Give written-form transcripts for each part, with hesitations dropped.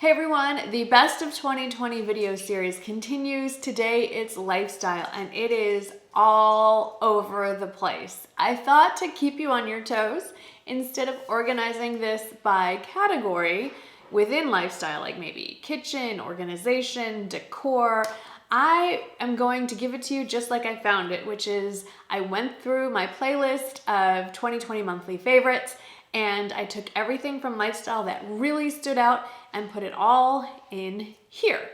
Hey everyone, the Best of 2020 video series continues. Today it's lifestyle and it is all over the place. I thought to keep you on your toes, instead of organizing this by category within lifestyle, like maybe kitchen, organization, decor, I am going to give it to you just like I found it, which is I went through my playlist of 2020 monthly favorites and I took everything from lifestyle that really stood out and put it all in here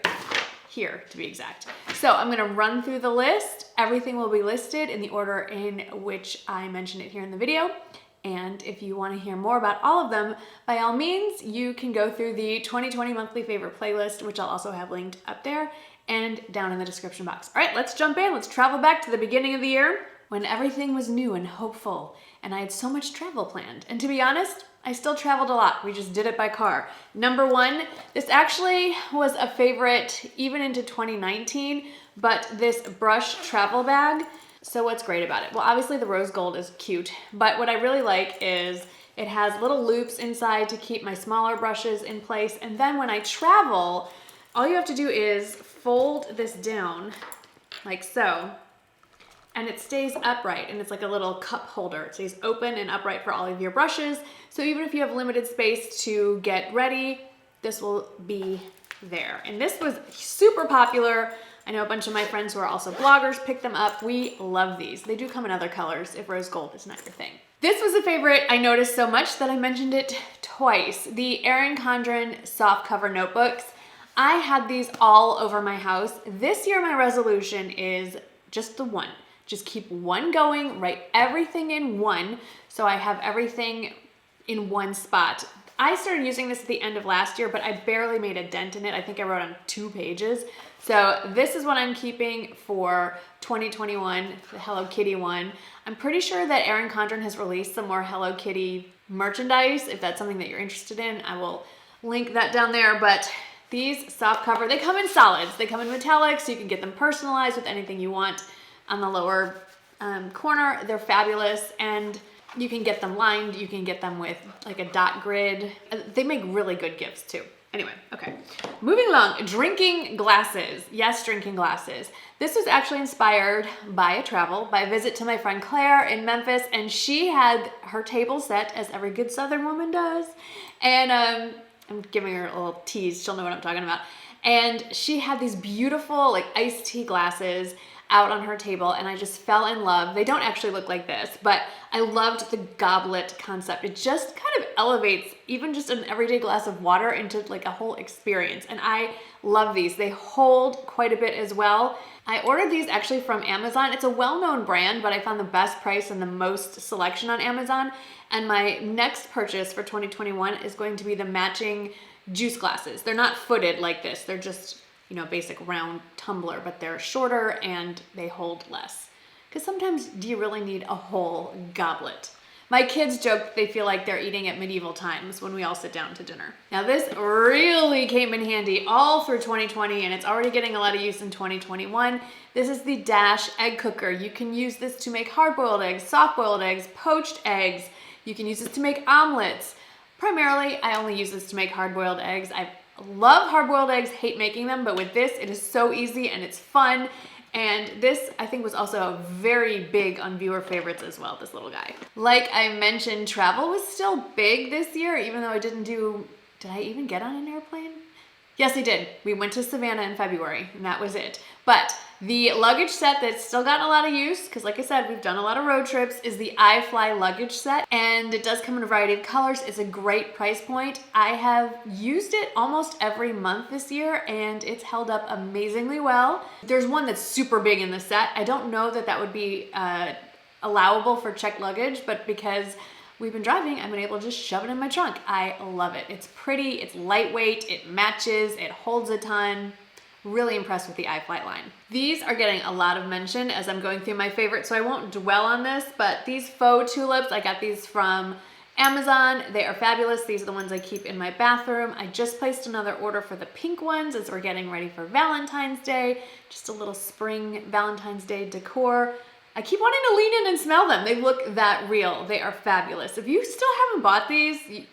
to be exact. So I'm gonna run through the list. Everything will be listed in the order in which I mentioned it here in the video. And if you wanna hear more about all of them, by all means, you can go through the 2020 monthly favorite playlist, which I'll also have linked up there and down in the description box. All right, let's jump in. Let's travel back to the beginning of the year when everything was new and hopeful and I had so much travel planned. And to be honest, I still traveled a lot. We just did it by car. Number one, this actually was a favorite even into 2019, but this brush travel bag. So what's great about it? Well, obviously the rose gold is cute, but what I really like is it has little loops inside to keep my smaller brushes in place. And then when I travel, all you have to do is fold this down like so, and it stays upright, and it's like a little cup holder. It stays open and upright for all of your brushes. So even if you have limited space to get ready, this will be there. And this was super popular. I know a bunch of my friends who are also bloggers picked them up. We love these. They do come in other colors if rose gold is not your thing. This was a favorite I noticed so much that I mentioned it twice. The Erin Condren soft cover notebooks. I had these all over my house. This year my resolution is just the one. Just keep one going, write everything in one, so I have everything in one spot. I started using this at the end of last year, but I barely made a dent in it. I think I wrote on 2 pages. So this is what I'm keeping for 2021, the Hello Kitty one. I'm pretty sure that Erin Condren has released some more Hello Kitty merchandise. If that's something that you're interested in, I will link that down there. But these soft cover, they come in solids. They come in metallic, so you can get them personalized with anything you want. On the lower corner, they're fabulous, and you can get them lined, you can get them with like a dot grid. They make really good gifts too. Anyway, okay. Moving along, drinking glasses. Yes, drinking glasses. This was actually inspired by a visit to my friend Claire in Memphis, and she had her table set, as every good Southern woman does, and I'm giving her a little tease, she'll know what I'm talking about, and she had these beautiful like iced tea glasses out on her table, and I just fell in love. They don't actually look like this, but I loved the goblet concept. It just kind of elevates even just an everyday glass of water into like a whole experience, and I love these. They hold quite a bit as well. I ordered these actually from Amazon. It's a well-known brand, but I found the best price and the most selection on Amazon, and my next purchase for 2021 is going to be the matching juice glasses. They're not footed like this. They're just, you know, basic round tumbler, but they're shorter and they hold less. Because sometimes do you really need a whole goblet? My kids joke they feel like they're eating at medieval times when we all sit down to dinner. Now this really came in handy all through 2020, and it's already getting a lot of use in 2021. This is the Dash egg cooker. You can use this to make hard-boiled eggs, soft-boiled eggs, poached eggs. You can use this to make omelets. Primarily, I only use this to make hard-boiled eggs. I love hard-boiled eggs, hate making them, but with this, it is so easy and it's fun. And this, I think, was also very big on viewer favorites as well, this little guy. Like I mentioned, travel was still big this year, even though did I even get on an airplane? Yes, I did. We went to Savannah in February, and that was it. But the luggage set that's still gotten a lot of use, because like I said, we've done a lot of road trips, is the iFly luggage set. And it does come in a variety of colors. It's a great price point. I have used it almost every month this year, and it's held up amazingly well. There's one that's super big in the set. I don't know that that would be allowable for checked luggage, but because we've been driving, I've been able to just shove it in my trunk. I love it. It's pretty, it's lightweight, it matches, it holds a ton. Really impressed with the iFly line. These are getting a lot of mention as I'm going through my favorites, so I won't dwell on this, but these faux tulips, I got these from Amazon. They are fabulous. These are the ones I keep in my bathroom. I just placed another order for the pink ones as we're getting ready for Valentine's Day. Just a little spring Valentine's Day decor. I keep wanting to lean in and smell them. They look that real. They are fabulous. If you still haven't bought these,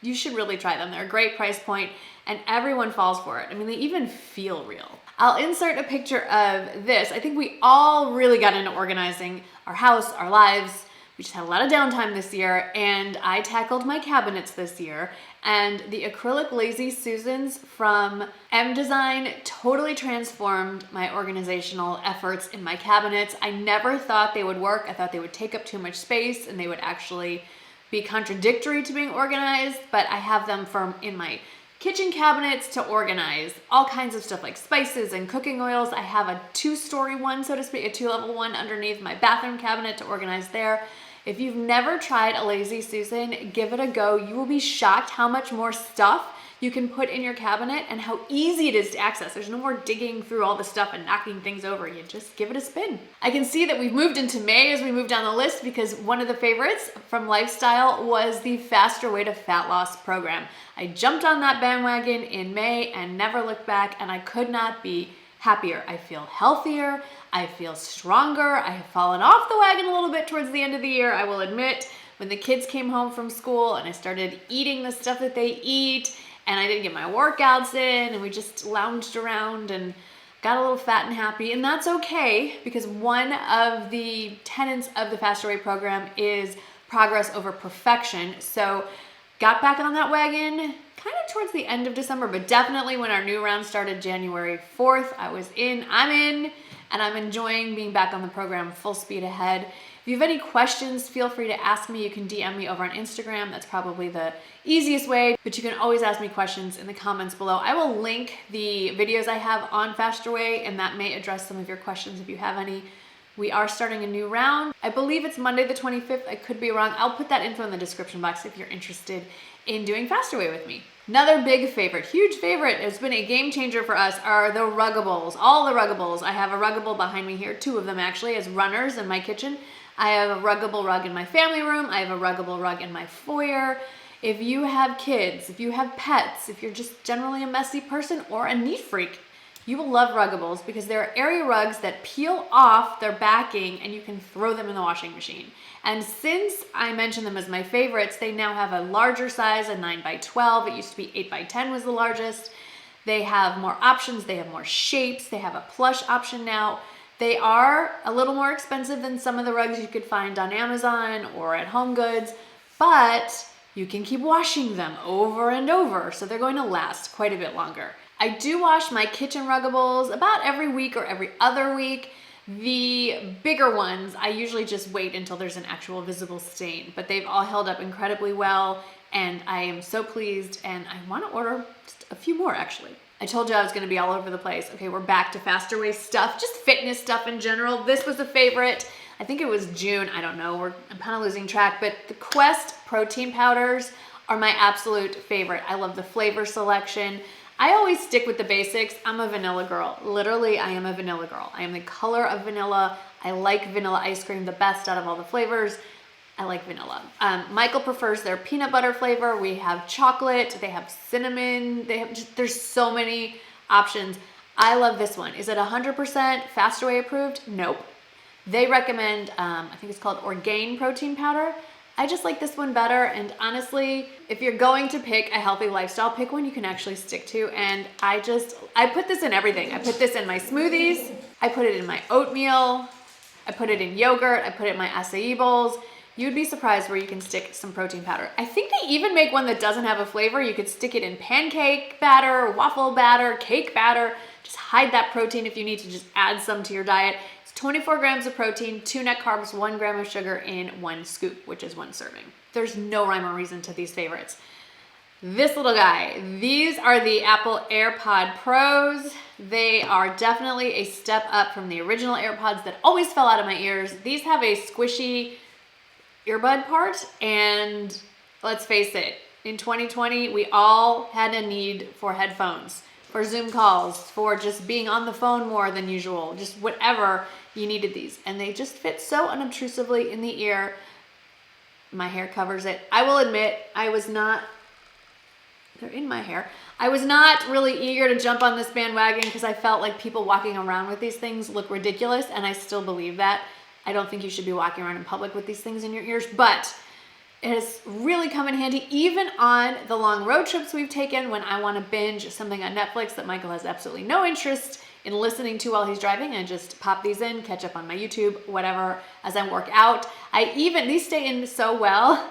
you should really try them. They're a great price point and everyone falls for it. I mean, they even feel real. I'll insert a picture of this. I think we all really got into organizing our house, our lives. We just had a lot of downtime this year, and I tackled my cabinets this year, and the acrylic Lazy Susans from Design totally transformed my organizational efforts in my cabinets. I never thought they would work. I thought they would take up too much space and they would actually be contradictory to being organized, but I have them in my kitchen cabinets to organize all kinds of stuff like spices and cooking oils. I have a 2-story one, so to speak, a 2-level one underneath my bathroom cabinet to organize there. If you've never tried a Lazy Susan, give it a go. You will be shocked how much more stuff you can put in your cabinet and how easy it is to access. There's no more digging through all the stuff and knocking things over. You just give it a spin. I can see that we've moved into May as we move down the list because one of the favorites from Lifestyle was the Faster Way to Fat Loss program. I jumped on that bandwagon in May and never looked back, and I could not be happier. I feel healthier. I feel stronger. I have fallen off the wagon a little bit towards the end of the year, I will admit. When the kids came home from school and I started eating the stuff that they eat, and I didn't get my workouts in, and we just lounged around and got a little fat and happy, and that's okay because one of the tenets of the Faster Way program is progress over perfection. So got back on that wagon kind of towards the end of December, but definitely when our new round started January 4th, I'm in, and I'm enjoying being back on the program full speed ahead. If you have any questions, feel free to ask me. You can DM me over on Instagram. That's probably the easiest way, but you can always ask me questions in the comments below. I will link the videos I have on Faster Way, and that may address some of your questions if you have any. We are starting a new round. I believe it's Monday the 25th. I could be wrong. I'll put that info in the description box if you're interested in doing Faster Way with me. Another big favorite, huge favorite, it's been a game changer for us, are the Ruggables. All the Ruggables. I have a Ruggable behind me here, 2 of them actually, as runners in my kitchen. I have a Ruggable rug in my family room. I have a Ruggable rug in my foyer. If you have kids, if you have pets, if you're just generally a messy person or a neat freak, you will love Ruggables because they're area rugs that peel off their backing and you can throw them in the washing machine. And since I mentioned them as my favorites, they now have a larger size, a 9x12. It used to be 8x10 was the largest. They have more options. They have more shapes. They have a plush option now. They are a little more expensive than some of the rugs you could find on Amazon or at HomeGoods, but you can keep washing them over and over, so they're going to last quite a bit longer. I do wash my kitchen Ruggables about every week or every other week. The bigger ones, I usually just wait until there's an actual visible stain, but they've all held up incredibly well, and I am so pleased, and I want to order just a few more actually. I told you I was going to be all over the place. Okay, we're back to Faster Way stuff, just fitness stuff in general. This was a favorite. I think it was June. I don't know. I'm kind of losing track, but the Quest protein powders are my absolute favorite. I love the flavor selection. I always stick with the basics. I'm a vanilla girl. Literally, I am a vanilla girl. I am the color of vanilla. I like vanilla ice cream the best out of all the flavors. I like vanilla. Michael prefers their peanut butter flavor. We have chocolate. They have cinnamon. There's so many options. I love this one. Is it 100% Faster Way approved? Nope. They recommend, I think it's called Orgain protein powder. I just like this one better, and honestly, if you're going to pick a healthy lifestyle, pick one you can actually stick to, and I put this in everything. I put this in my smoothies, I put it in my oatmeal, I put it in yogurt, I put it in my acai bowls. You'd be surprised where you can stick some protein powder. I think they even make one that doesn't have a flavor. You could stick it in pancake batter, waffle batter, cake batter. Just hide that protein if you need to just add some to your diet. 24 grams of protein, 2 net carbs, 1 gram of sugar in 1 scoop, which is 1 serving. There's no rhyme or reason to these favorites. This little guy, these are the Apple AirPod Pros. They are definitely a step up from the original AirPods that always fell out of my ears. These have a squishy earbud part, and let's face it, in 2020, we all had a need for headphones, for Zoom calls, for just being on the phone more than usual, just whatever, you needed these. And they just fit so unobtrusively in the ear. My hair covers it. I will admit, they're in my hair. I was not really eager to jump on this bandwagon because I felt like people walking around with these things look ridiculous, and I still believe that. I don't think you should be walking around in public with these things in your ears, but It has really come in handy even on the long road trips we've taken when I want to binge something on Netflix that Michael has absolutely no interest in listening to while he's driving. I just pop these in, catch up on my YouTube, whatever, as I work out. These stay in so well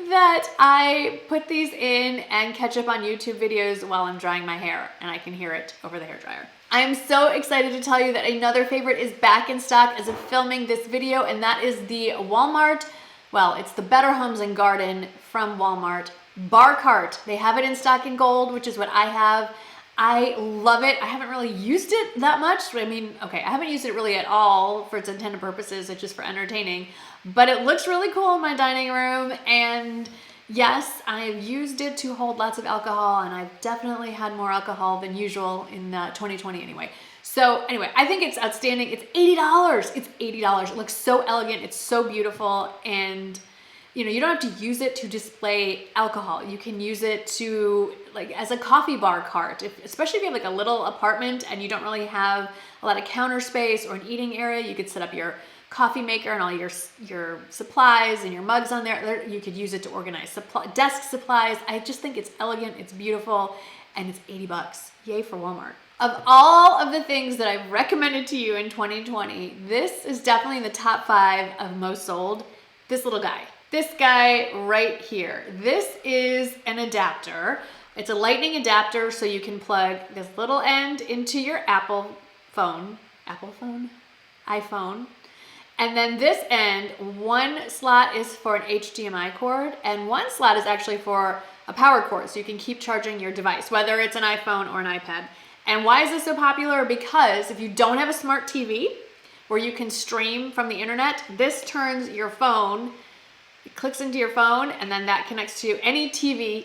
that I put these in and catch up on YouTube videos while I'm drying my hair, and I can hear it over the hairdryer. I am so excited to tell you that another favorite is back in stock as of filming this video, and that is the Walmart, well, it's the Better Homes and Garden from Walmart bar cart. They have it in stock in gold, which is what I have. I love it. I haven't really used it that much. I mean, okay, I haven't used it really at all for its intended purposes. It's just for entertaining, but it looks really cool in my dining room. And yes, I've used it to hold lots of alcohol, and I've definitely had more alcohol than usual in 2020 anyway. So anyway, I think it's outstanding. It's $80. It's $80. It looks so elegant. It's so beautiful. And you know, you don't have to use it to display alcohol. You can use it to, like, as a coffee bar cart, especially if you have like a little apartment and you don't really have a lot of counter space or an eating area. You could set up your coffee maker and all your supplies and your mugs on there. You could use it to organize desk supplies. I just think it's elegant, it's beautiful, and it's $80. Yay for Walmart. Of all of the things that I've recommended to you in 2020, this is definitely in the top 5 of most sold. This little guy. This guy right here. This is an adapter. It's a lightning adapter, so you can plug this little end into your iPhone, and then this end, one slot is for an HDMI cord, and one slot is actually for a power cord, so you can keep charging your device, whether it's an iPhone or an iPad. And why is this so popular? Because if you don't have a smart TV where you can stream from the internet, this turns your phone. It clicks into your phone, and then that connects to any TV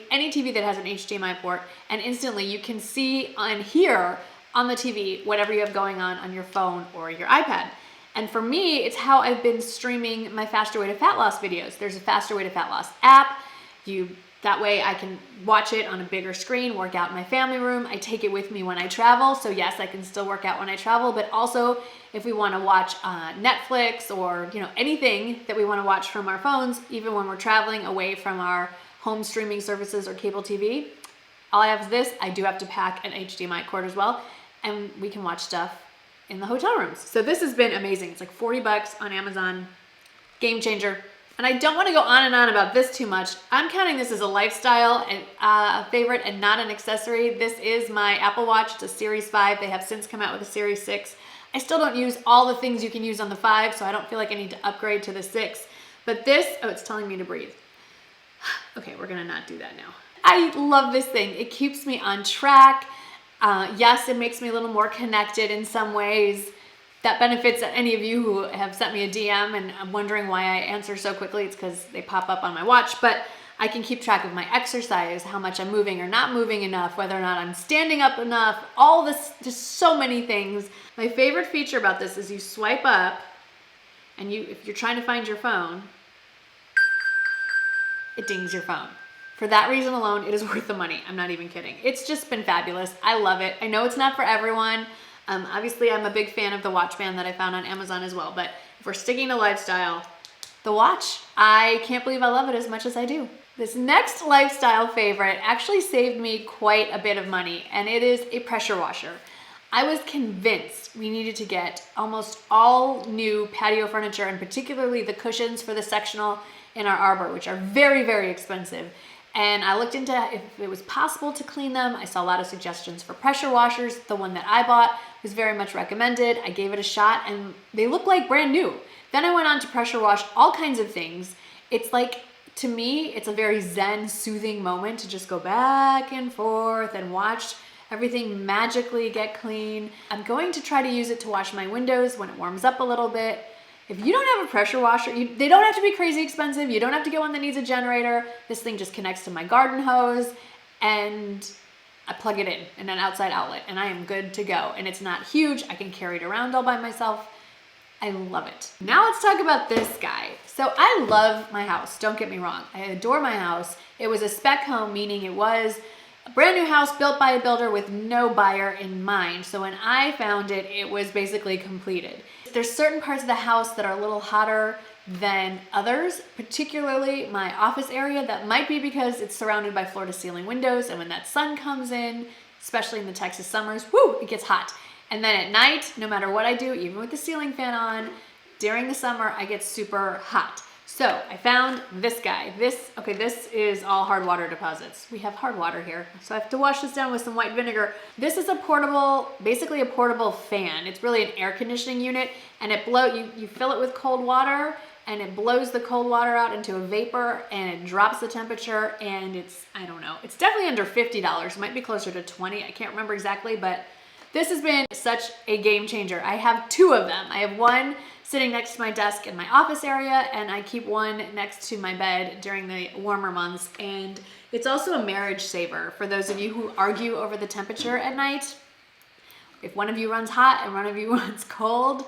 that has an HDMI port, and instantly you can see and hear on the TV whatever you have going on your phone or your iPad. And for me, it's how I've been streaming my Faster Way to Fat Loss videos. There's a Faster Way to Fat Loss app. That way I can watch it on a bigger screen, work out in my family room. I take it with me when I travel. So yes, I can still work out when I travel, but also if we want to watch Netflix or anything that we want to watch from our phones, even when we're traveling away from our home streaming services or cable TV, all I have is this. I do have to pack an HDMI cord as well, and we can watch stuff in the hotel rooms. So this has been amazing. It's like $40 on Amazon. Game changer. And I don't want to go on and on about this too much. I'm counting this as a lifestyle and a favorite and not an accessory. This is my Apple Watch. It's a Series 5. They have since come out with a Series 6. I still don't use all the things you can use on the 5, so I don't feel like I need to upgrade to the 6. But this, oh, it's telling me to breathe. Okay, we're gonna not do that now. I love this thing. It keeps me on track. Yes, it makes me a little more connected in some ways. That benefits any of you who have sent me a DM and I'm wondering why I answer so quickly. It's because they pop up on my watch, but I can keep track of my exercise, how much I'm moving or not moving enough, whether or not I'm standing up enough, all this, just so many things. My favorite feature about this is you swipe up and if you're trying to find your phone, it dings your phone. For that reason alone, it is worth the money. I'm not even kidding. It's just been fabulous. I love it. I know it's not for everyone. Obviously, I'm a big fan of the watch band that I found on Amazon as well, but if we're sticking to lifestyle, the watch, I can't believe I love it as much as I do. This next lifestyle favorite actually saved me quite a bit of money, and it is a pressure washer. I was convinced we needed to get almost all new patio furniture, and particularly the cushions for the sectional in our arbor, which are very, very expensive. And I looked into if it was possible to clean them. I saw a lot of suggestions for pressure washers. The one that I bought was very much recommended. I gave it a shot and they look like brand new. Then I went on to pressure wash all kinds of things. It's like, to me, it's a very zen, soothing moment to just go back and forth and watch everything magically get clean. I'm going to try to use it to wash my windows when it warms up a little bit. If you don't have a pressure washer, they don't have to be crazy expensive. You don't have to get one that needs a generator. This thing just connects to my garden hose and I plug it in an outside outlet and I am good to go. And it's not huge. I can carry it around all by myself. I love it. Now let's talk about this guy. So I love my house. Don't get me wrong. I adore my house. It was a spec home, meaning it was a brand new house built by a builder with no buyer in mind. So when I found it, it was basically completed. There's certain parts of the house that are a little hotter than others, particularly my office area. That might be because it's surrounded by floor to ceiling windows, and when that sun comes in, especially in the Texas summers, whoo, it gets hot. And then at night, no matter what I do, even with the ceiling fan on, during the summer, I get super hot. So I found this guy. This is all hard water deposits. We have hard water here, so I have to wash this down with some white vinegar. This is a portable, basically a portable fan. It's really an air conditioning unit, and you fill it with cold water, and it blows the cold water out into a vapor, and it drops the temperature, and it's, I don't know, it's definitely under $50. It might be closer to 20. I can't remember exactly, but this has been such a game changer. I have two of them. I have one sitting next to my desk in my office area, and I keep one next to my bed during the warmer months. And it's also a marriage saver for those of you who argue over the temperature at night. If one of you runs hot and one of you runs cold,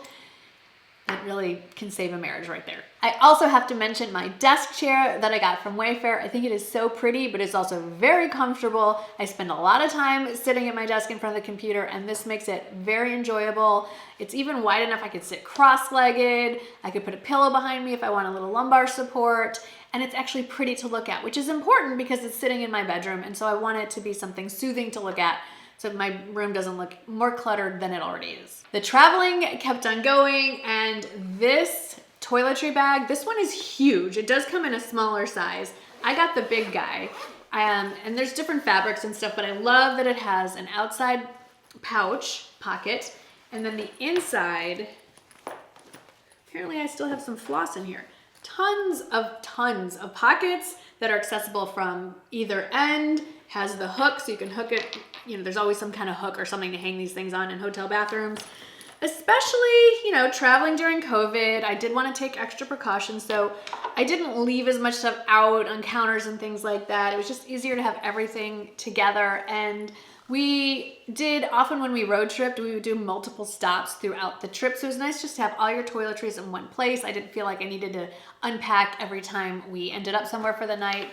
it really can save a marriage right there. I also have to mention my desk chair that I got from Wayfair. I think it is so pretty, but it's also very comfortable. I spend a lot of time sitting at my desk in front of the computer, and this makes it very enjoyable. It's even wide enough I could sit cross-legged. I could put a pillow behind me if I want a little lumbar support. And it's actually pretty to look at, which is important because it's sitting in my bedroom, and so I want it to be something soothing to look at, so my room doesn't look more cluttered than it already is. The traveling kept on going, and this toiletry bag, this one is huge. It does come in a smaller size. I got the big guy, and there's different fabrics and stuff, but I love that it has an outside pocket, and then the inside, apparently I still have some floss in here. Tons of pockets that are accessible from either end. Has the hook, so you can hook it. You know, there's always some kind of hook or something to hang these things on in hotel bathrooms. Especially, you know, traveling during COVID, I did want to take extra precautions, so I didn't leave as much stuff out on counters and things like that. It was just easier to have everything together, and we did, often when we road tripped, we would do multiple stops throughout the trip, so it was nice just to have all your toiletries in one place. I didn't feel like I needed to unpack every time we ended up somewhere for the night.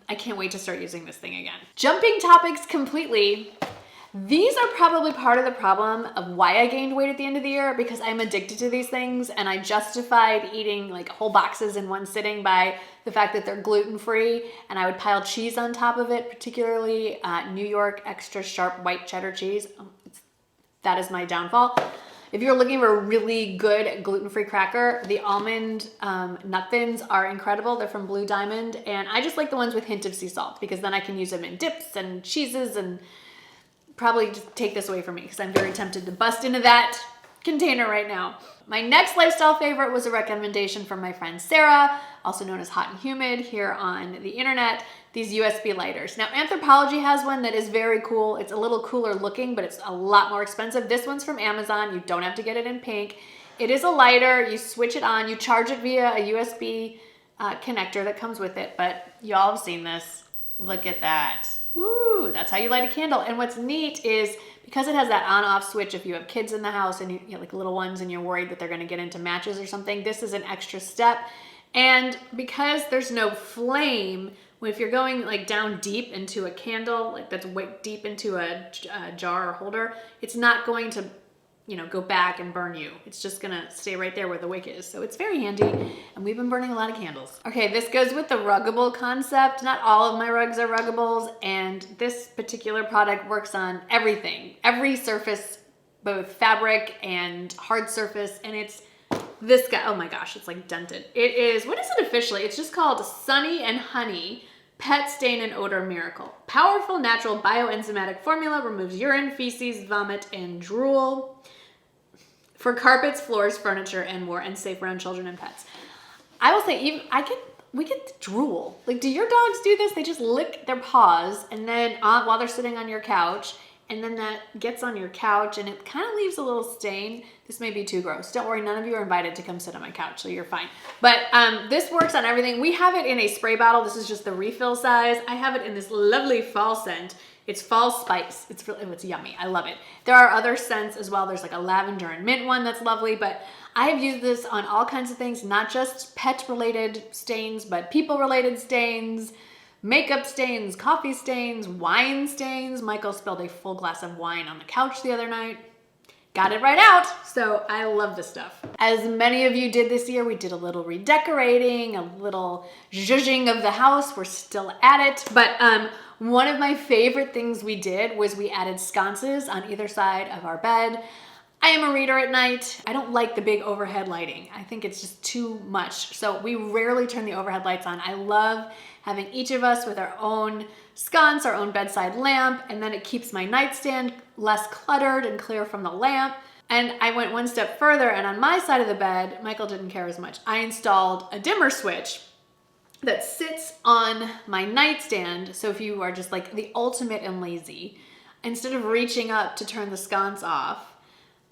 I can't wait to start using this thing again. Jumping topics completely. These are probably part of the problem of why I gained weight at the end of the year, because I'm addicted to these things, and I justified eating like whole boxes in one sitting by the fact that they're gluten-free, and I would pile cheese on top of it, particularly New York extra sharp white cheddar cheese. That is my downfall. If you're looking for a really good gluten-free cracker, the almond nut thins are incredible. They're from Blue Diamond, and I just like the ones with hint of sea salt, because then I can use them in dips and cheeses, and probably just take this away from me because I'm very tempted to bust into that container right now. My next lifestyle favorite was a recommendation from my friend Sarah, also known as Hot and Humid here on the internet, these USB lighters. Now, Anthropologie has one that is very cool. It's a little cooler looking, but it's a lot more expensive. This one's from Amazon. You don't have to get it in pink. It is a lighter. You switch it on. You charge it via a USB connector that comes with it, but y'all have seen this. Look at that. Woo, that's how you light a candle. And what's neat is because it has that on-off switch, if you have kids in the house and you know, like little ones, and you're worried that they're going to get into matches or something, this is an extra step. And because there's no flame, if you're going like down deep into a candle, like that's way deep into a jar or holder, it's not going to, you know, go back and burn you. It's just gonna stay right there where the wick is. So it's very handy, and we've been burning a lot of candles. Okay, this goes with the ruggable concept. Not all of my rugs are ruggables, and this particular product works on everything, every surface, both fabric and hard surface, and it's this guy. Oh my gosh, it's like dented. It is, what is it officially? It's just called Sunny and Honey Pet Stain and Odor Miracle. Powerful natural bioenzymatic formula removes urine, feces, vomit, and drool for carpets, floors, furniture, and more, and safe around children and pets. I will say, we get drool. Like, do your dogs do this? They just lick their paws, and then while they're sitting on your couch, and then that gets on your couch, and it kind of leaves a little stain. This may be too gross. Don't worry, none of you are invited to come sit on my couch, so you're fine. But this works on everything. We have it in a spray bottle. This is just the refill size. I have it in this lovely fall scent. It's fall spice. It's yummy. I love it. There are other scents as well. There's like a lavender and mint one that's lovely, but I have used this on all kinds of things, not just pet-related stains, but people-related stains, makeup stains, coffee stains, wine stains. Michael spilled a full glass of wine on the couch the other night. got it right out. So I love this stuff. As many of you did this year, we did a little redecorating, a little zhuzhing of the house. We're still at it. But one of my favorite things we did was we added sconces on either side of our bed. I am a reader at night. I don't like the big overhead lighting. I think it's just too much. So we rarely turn the overhead lights on. I love having each of us with our own sconce, our own bedside lamp, and then it keeps my nightstand less cluttered and clear from the lamp. And I went one step further, and on my side of the bed, Michael didn't care as much. I installed a dimmer switch that sits on my nightstand. So if you are just like the ultimate and lazy, instead of reaching up to turn the sconce off,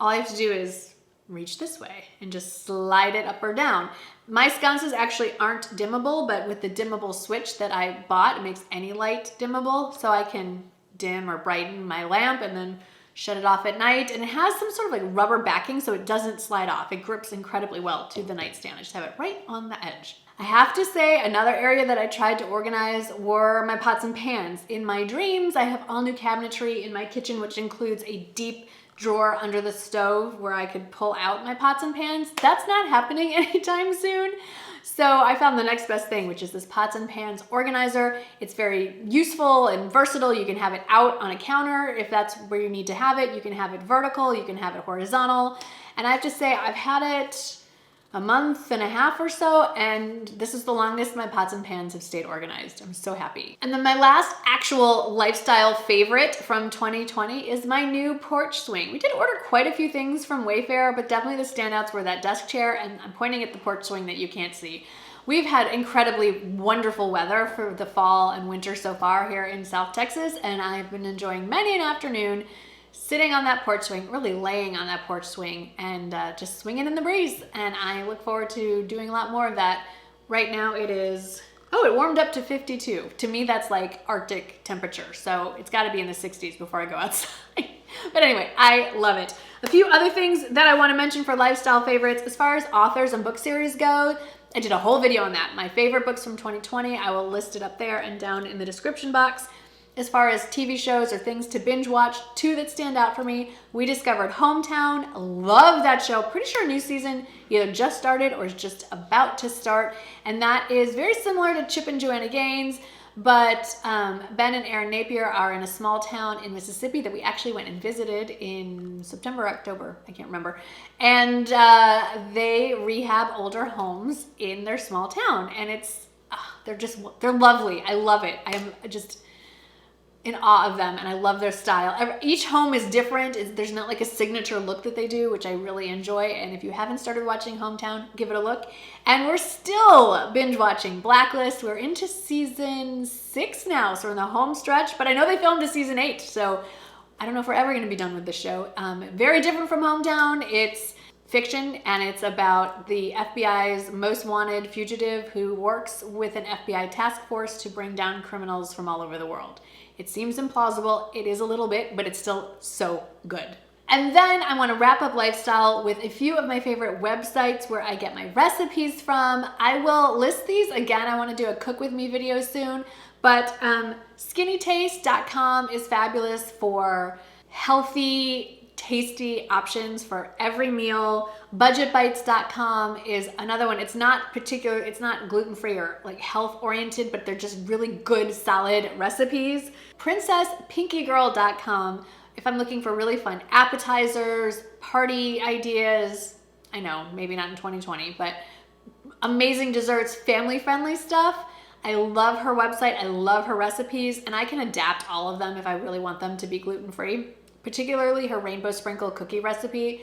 all I have to do is reach this way and just slide it up or down. My sconces actually aren't dimmable, but with the dimmable switch that I bought, it makes any light dimmable, so I can dim or brighten my lamp and then shut it off at night. And it has some sort of like rubber backing so it doesn't slide off. It grips incredibly well to the nightstand. I just have it right on the edge. I have to say, another area that I tried to organize were my pots and pans. In my dreams, I have all new cabinetry in my kitchen, which includes a deep drawer under the stove where I could pull out my pots and pans. That's not happening anytime soon. So I found the next best thing, which is this pots and pans organizer. It's very useful and versatile. You can have it out on a counter if that's where you need to have it. You can have it vertical, you can have it horizontal. And I have to say, I've had it a month and a half or so, and this is the longest my pots and pans have stayed organized. I'm so happy. And then my last actual lifestyle favorite from 2020 is my new porch swing. We did order quite a few things from Wayfair, but definitely the standouts were that desk chair, and I'm pointing at the porch swing that you can't see. We've had incredibly wonderful weather for the fall and winter so far here in South Texas, and I've been enjoying many an afternoon sitting on that porch swing, really laying on that porch swing and just swinging in the breeze. And I look forward to doing a lot more of that. Right now it is, oh, it warmed up to 52. To me, that's like Arctic temperature. So it's gotta be in the 60s before I go outside. But anyway, I love it. A few other things that I wanna mention for lifestyle favorites. As far as authors and book series go, I did a whole video on that. My favorite books from 2020, I will list it up there and down in the description box. As far as TV shows or things to binge watch, two that stand out for me, we discovered Hometown. Love that show. Pretty sure a new season either just started or is just about to start. And that is very similar to Chip and Joanna Gaines, but Ben and Erin Napier are in a small town in Mississippi that we actually went and visited in September, October, I can't remember. And they rehab older homes in their small town. And it's, they're lovely. I love it. I am just in awe of them, and I love their style. Each home is different. There's not like a signature look that they do, which I really enjoy. And if you haven't started watching Hometown, give it a look. And we're still binge watching Blacklist. We're into season 6 now, so we're in the home stretch, but I know they filmed to season 8, so I don't know if we're ever gonna be done with the show. Very different from Hometown. It's fiction, and it's about the FBI's most wanted fugitive who works with an FBI task force to bring down criminals from all over the world. It seems implausible, it is a little bit, but it's still so good. And then I want to wrap up lifestyle with a few of my favorite websites where I get my recipes from. I will list these again. I want to do a cook with me video soon, but skinnytaste.com is fabulous for healthy, tasty options for every meal. Budgetbites.com is another one. It's not gluten-free or like health oriented, but they're just really good, solid recipes. PrincessPinkyGirl.com if I'm looking for really fun appetizers, party ideas. I know, maybe not in 2020, but amazing desserts, family-friendly stuff. I love her website. I love her recipes, and I can adapt all of them if I really want them to be gluten-free. Particularly her rainbow sprinkle cookie recipe,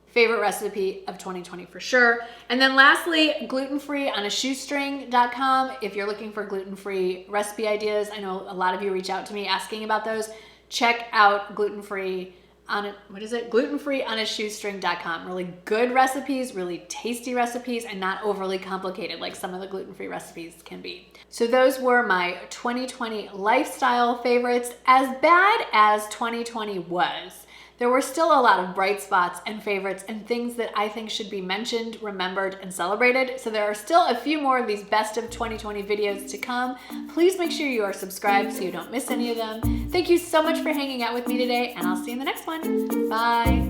favorite recipe of 2020 for sure. And then lastly, glutenfreeonashoestring.com if you're looking for gluten-free recipe ideas. I know a lot of you reach out to me asking about those. Check out glutenfreeonashoestring.com. Really good recipes, really tasty recipes, and not overly complicated like some of the gluten-free recipes can be. So those were my 2020 lifestyle favorites. As bad as 2020 was, there were still a lot of bright spots and favorites and things that I think should be mentioned, remembered, and celebrated. So there are still a few more of these best of 2020 videos to come. Please make sure you are subscribed so you don't miss any of them. Thank you so much for hanging out with me today, and I'll see you in the next one. Bye.